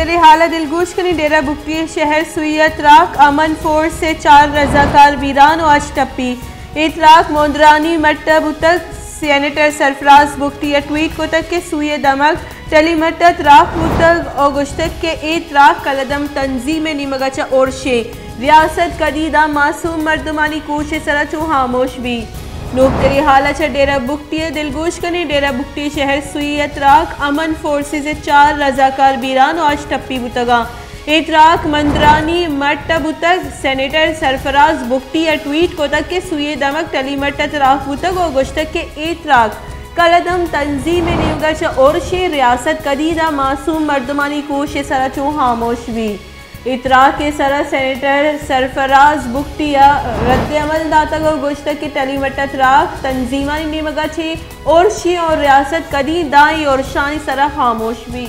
तेरे हालत दिलगोश कनी डेरा बुकटी शहर सुईयत राक अमन फोर्स से 4 रजाकार वीरान और आज टप्पी इतलाक मोंदरानी मट्टब तक सेनेटर सरफराज बुकटी ट्वीट को तक के सुई दमक टेलीमटत राक मुतक और गुश्तक के इतलाक कलदम तंजीम निमगचा और शे रियासत कदीदा मासूम मर्दमानी कोशिश सरा चो खामोश भी लोग तेरी हालत डेरा बुकटी दिलगोश कने डेरा बुकटी शहर सुईयत राक अमन फोर्सेस 4 रजाकार बीरान और आज टप्पी बुतगा इतराक मंदरानी मट्टब बुतक सेनेटर सरफराज बुकटी ट्वीट को तक के सुई दमक टलीमटत राक बुतक और गुश्तक के इतराक कलदम तंजीम निमगच और शे रियासत कदीदा मासूम मर्दमानी कोशिश सरा चो खामोश भी इतरा के सरा सेनेटर सरफराज बुकटिया रद्द अमल दाता को गुश्तक की टलीमटत राक तंजीमानी निमगा छे और शी और रियासत कदी दाई और शानी सरा खामोश भी।